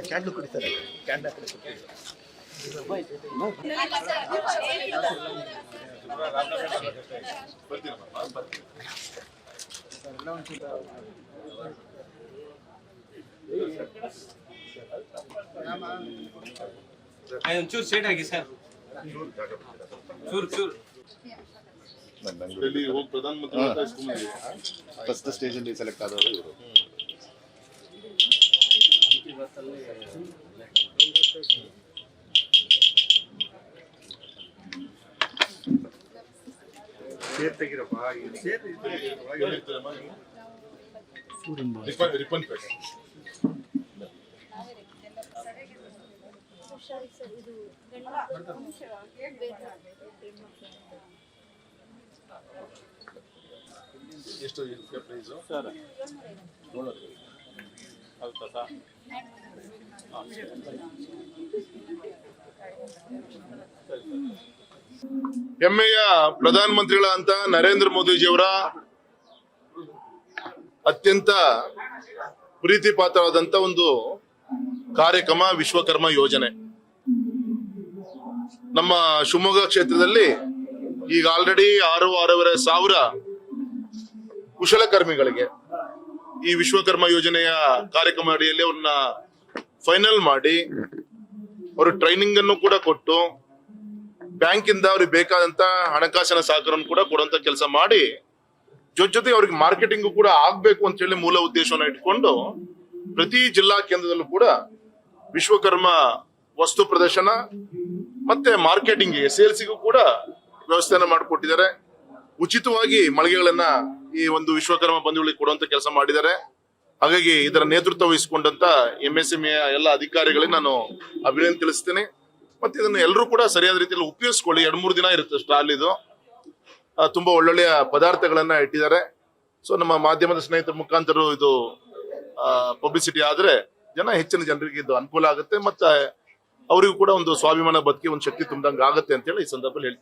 Candle ಕುಡಿತಾರೆ ಕ್ಯಾಂಡ್ ಒಂಚೂರು ಸೇಟ್ ಆಗಿ ಸರ್ ಚೂರು ಫಸ್ಟ್ ಸ್ಟೇಜ್ ಅಲ್ಲಿ ಸೆಲೆಕ್ಟ್ ಆದವರು ಇವರು. ಎಷ್ಟು ಪ್ರೈಸ್ ಸರ್ ಹೆಮ್ಮೆಯ ಪ್ರಧಾನಮಂತ್ರಿಗಳಂತ ನರೇಂದ್ರ ಮೋದಿಜಿಯವರ ಅತ್ಯಂತ ಪ್ರೀತಿ ಪಾತ್ರವಾದಂತ ಒಂದು ಕಾರ್ಯಕ್ರಮ ವಿಶ್ವಕರ್ಮ ಯೋಜನೆ. ನಮ್ಮ ಶಿವಮೊಗ್ಗ ಕ್ಷೇತ್ರದಲ್ಲಿ ಈಗ ಆಲ್ರೆಡಿ 6,500 ಸಾವಿರ ಕುಶಲಕರ್ಮಿಗಳಿಗೆ ಈ ವಿಶ್ವಕರ್ಮ ಯೋಜನೆಯ ಕಾರ್ಯಕ್ರಮ ಅಡಿಯಲ್ಲಿ ಅವ್ರನ್ನ ಫೈನಲ್ ಮಾಡಿ ಅವರು ಟ್ರೈನಿಂಗ್ ಅನ್ನು ಕೂಡ ಕೊಟ್ಟು ಬ್ಯಾಂಕ್ ಇಂದ ಅವ್ರಿಗೆ ಬೇಕಾದಂತ ಹಣಕಾಸಿನ ಸಹಕಾರವನ್ನು ಕೂಡ ಕೊಡುವಂತ ಕೆಲಸ ಮಾಡಿ ಜೊತೆ ಅವ್ರಿಗೆ ಮಾರ್ಕೆಟಿಂಗ್ ಕೂಡ ಆಗ್ಬೇಕು ಅಂತ ಹೇಳಿ ಮೂಲ ಉದ್ದೇಶವನ್ನ ಇಟ್ಕೊಂಡು ಪ್ರತಿ ಜಿಲ್ಲಾ ಕೇಂದ್ರದಲ್ಲೂ ಕೂಡ ವಿಶ್ವಕರ್ಮ ವಸ್ತು ಪ್ರದರ್ಶನ ಮತ್ತೆ ಮಾರ್ಕೆಟಿಂಗ್ ಸೇಲ್ಸಿಗೂ ಕೂಡ ವ್ಯವಸ್ಥೆಯನ್ನ ಮಾಡಿಕೊಟ್ಟಿದ್ದಾರೆ. ಉಚಿತವಾಗಿ ಮಳಿಗೆಗಳನ್ನ ಈ ಒಂದು ವಿಶ್ವಕರ್ಮ ಬಂಧುಗಳಿಗೆ ಕೊಡುವಂತ ಕೆಲಸ ಮಾಡಿದ್ದಾರೆ. ಹಾಗಾಗಿ ಇದರ ನೇತೃತ್ವ ವಹಿಸಿಕೊಂಡಂತ MSME ಎಲ್ಲ ಅಧಿಕಾರಿಗಳಿಗೆ ನಾನು ಅಭಿನಂದನೆ ತಿಳಿಸ್ತೇನೆ. ಮತ್ತೆ ಇದನ್ನು ಎಲ್ಲರೂ ಕೂಡ ಸರಿಯಾದ ರೀತಿಯಲ್ಲಿ ಉಪಯೋಗಿಸ್ಕೊಳ್ಳಿ. 2-3 ದಿನ ಇರುತ್ತೆ ಸ್ಟಾಲ್ ಇದು. ತುಂಬಾ ಒಳ್ಳೊಳ್ಳೆಯ ಪದಾರ್ಥಗಳನ್ನ ಇಟ್ಟಿದ್ದಾರೆ. ಸೊ ನಮ್ಮ ಮಾಧ್ಯಮದ ಸ್ನೇಹಿತರ ಮುಖಾಂತರ ಇದು ಪಬ್ಲಿಸಿಟಿ ಆದ್ರೆ ಹೆಚ್ಚಿನ ಜನರಿಗೆ ಇದು ಅನುಕೂಲ ಆಗುತ್ತೆ. ಮತ್ತೆ ಅವರಿಗೂ ಕೂಡ ಒಂದು ಸ್ವಾಭಿಮಾನ ಬದುಕಿ ಒಂದು ಶಕ್ತಿ ತುಂಬಿದಂಗೆ ಆಗುತ್ತೆ ಅಂತ ಹೇಳಿ ಈ ಸಂದರ್ಭದಲ್ಲಿ ಹೇಳ್ತೀನಿ.